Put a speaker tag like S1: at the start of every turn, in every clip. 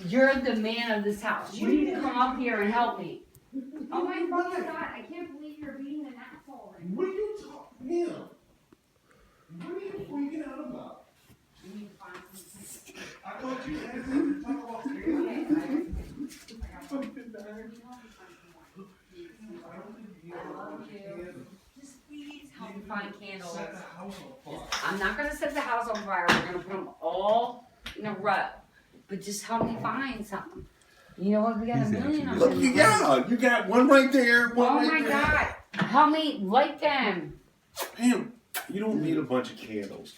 S1: You're the man of this house. You need to come up here and help me. Oh my fucking God, I can't believe you're being an asshole.
S2: What are you talking about? What are you freaking out about?
S1: You need to find something.
S2: I thought you had to talk about
S1: Just please help me find candles. I'm not gonna set the house on fire. We're gonna put them all in a row. But just help me find something. You know what? We got a million of them.
S2: Yeah, you got one right there.
S1: Oh my God! Help me light them.
S2: Pam, you don't need a bunch of candles.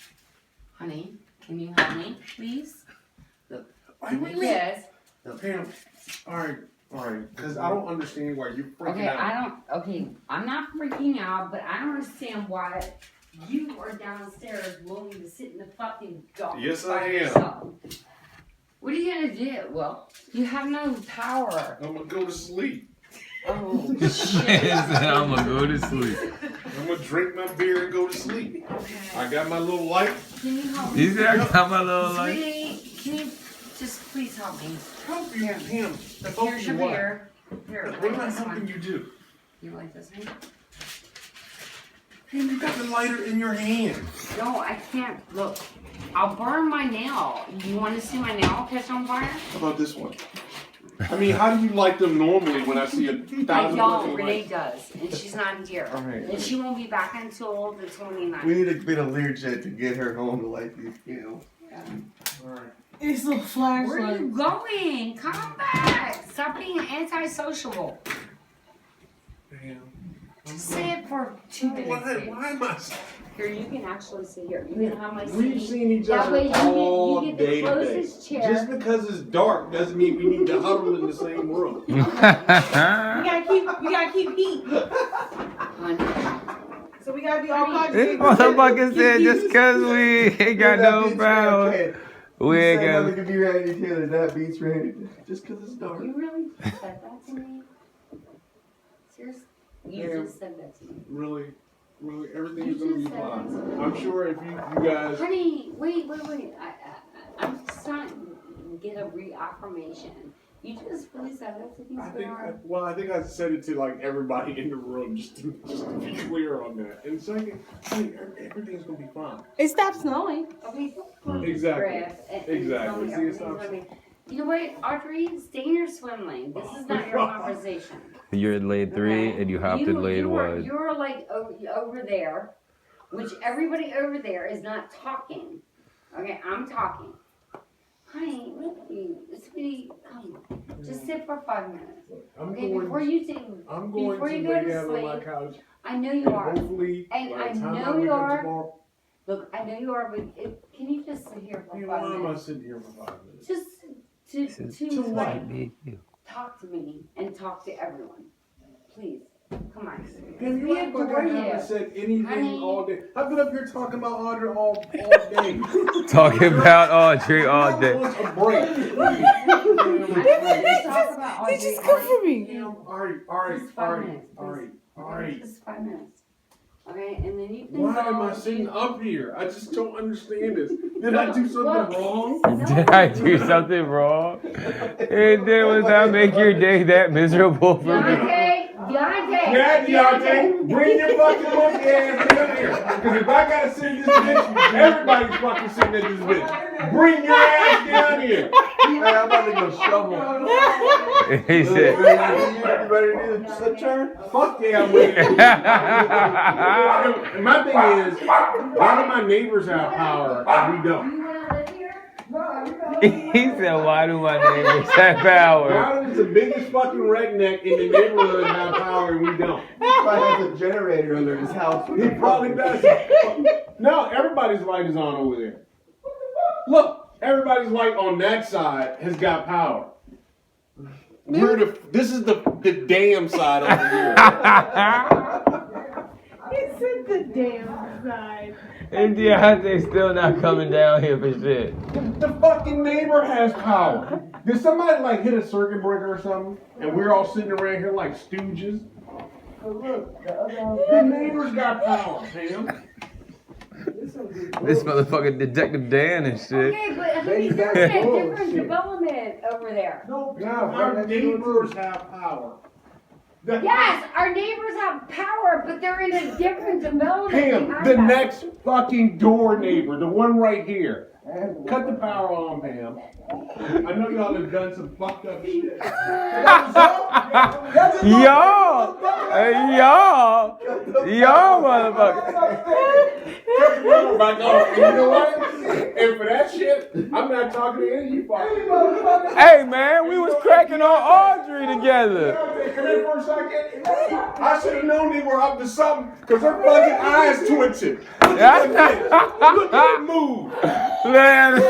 S1: Honey, can you help me, please? Look,
S2: Yes. Pam, all right, because I don't understand why you're freaking out.
S1: Okay, I'm not freaking out, but I don't understand why you are downstairs willing to sit in the fucking dark.
S2: Yes, I am.
S1: Yourself. What are you gonna do? Well, you have no power.
S2: I'm gonna go to sleep.
S1: Oh shit!
S3: I'm gonna go to sleep.
S2: I'm gonna drink my beer and go to sleep.
S1: Okay.
S2: I got my little light.
S1: Can you help me?
S3: You see, I got my little light.
S1: Sweetie, can you just please help me?
S2: Help you, Pam.
S1: Here's your beer. Here,
S2: What
S1: light
S2: am I
S1: this
S2: helping
S1: one.
S2: you do?
S1: You like this one?
S2: Pam, you got the lighter in your hand.
S1: No, I can't. Look, I'll burn my nail. You want to see my nail catch on fire?
S2: How about this one? I mean, how do you like them normally when I see 1,000
S1: I don't.
S2: fucking
S1: Renee
S2: lights?
S1: does, and she's not here.
S4: All right.
S1: And she won't be back until the 29th.
S4: We need a bit of Learjet to get her home to light these candles.
S2: All right.
S5: It's a
S1: Where are
S5: flashlight.
S1: you going? Come back. Stop being antisocial.
S2: Pam.
S1: Just say it for 2 minutes.
S2: Why am I?
S1: Here, you can actually sit here. You can have my
S2: We've
S1: seat.
S2: seen each
S1: That
S2: other
S1: way you
S2: all
S1: get the
S2: day today.
S1: closest chair.
S2: Just because it's dark doesn't mean we need to huddle in the same room.
S5: You gotta keep heat. So we gotta be all
S3: This
S5: congregated.
S3: motherfucker said just cause we ain't got no power, we ain't
S4: Nothing
S3: got.
S4: could be Randy Taylor. That beats Randy. Just because it's dark.
S1: You really said that to me? Seriously? You
S2: Yeah.
S1: just said that to me.
S2: Really, everything's
S1: You
S2: gonna be
S1: just said
S2: fine.
S1: that.
S2: I'm sure if you guys.
S1: Honey, wait. I'm just trying to get a reaffirmation. You just really said that to me,
S2: I think I said it to like everybody in the room just to be clear on that. And second, I think everything's gonna be fine.
S5: It stopped snowing.
S1: Okay,
S2: Exactly. Exactly. See, it's not.
S1: You know what, Audrey? Stay in your swim lane. This is not your conversation.
S3: You're in lane 3 and you hopped in lane 1.
S1: You're like over there, which everybody over there is not talking. Okay, I'm talking. Honey, sweetie, come. Just sit for 5 minutes. Okay, before you go
S2: lay
S1: to
S2: down on my
S1: sleep.
S2: couch.
S1: I know you are.
S2: Hopefully,
S1: And
S2: by
S1: I
S2: the time
S1: know
S2: wake
S1: you
S2: up
S1: are.
S2: tomorrow,
S1: Look, I know you are, but can you just sit here for 5
S2: why am I
S1: minutes?
S2: sitting here for 5 minutes?
S1: Just to
S2: what?
S1: like, talk to me and talk to everyone. Please, come on.
S2: Damn, you
S1: We
S2: act like I
S1: adore
S2: haven't
S1: you.
S2: said anything
S1: Honey.
S2: all day. I've been up here talking about Audrey all day.
S3: Talking about Audrey all day.
S2: Wants a break.
S1: I don't want to talk about
S5: They
S1: Audrey.
S5: just come for me.
S1: Just 5 minutes, please.
S2: Alright.
S1: Just 5 minutes. Okay, and then you can
S2: Why
S1: go.
S2: am I sitting up here? I just don't understand this. Did I do something wrong?
S3: Did I do something wrong? And then was I make your day that miserable for me?
S1: Deontay!
S2: Yeah, Deontay, bring your fucking monkey ass down here. Because if I gotta sit in this bitch, everybody's fucking sitting in this bitch. Bring your ass down here.
S4: Man, I'm about to go shovel.
S3: He said.
S4: Everybody need a turn?
S2: Fuck yeah, I'm with it. And my thing is, why do my neighbors have power and we don't?
S1: You want to live here?
S3: He said, why do my neighbors have power?
S2: Why does the biggest fucking redneck in the neighborhood have power and we don't?
S4: He probably has a generator under his house.
S2: He probably does. No, everybody's light is on over there. Look, everybody's light on that side has got power. This is the damn side over here.
S5: It's at the damn side.
S3: And Deontay's still not coming down here for shit.
S2: The fucking neighbor has power. Did somebody like hit a circuit breaker or something? And we're all sitting around here like stooges? Oh, look, the neighbor's got power, Pam.
S3: This motherfucking Detective Dan and shit.
S1: Okay, but I mean,
S6: Lady
S1: they're
S6: got
S1: in a
S6: bullshit.
S1: different development over there.
S2: No,
S6: our neighbors have power.
S1: Yes, our neighbors have power, but they're in a different development.
S2: Pam,
S1: behind
S2: the
S1: us.
S2: next fucking door neighbor, the one right here. Cut the power on, Pam. I know y'all have done some fucked up shit.
S3: Y'all, y'all motherfuckers.
S2: Back on. And you know what? And for that shit, I'm not talking to any of you fuckers.
S3: Hey man, we was cracking on Audrey together.
S2: Come here for a second. I should have known they were up to something because her fucking eyes twitching. Look at that move.
S3: Man.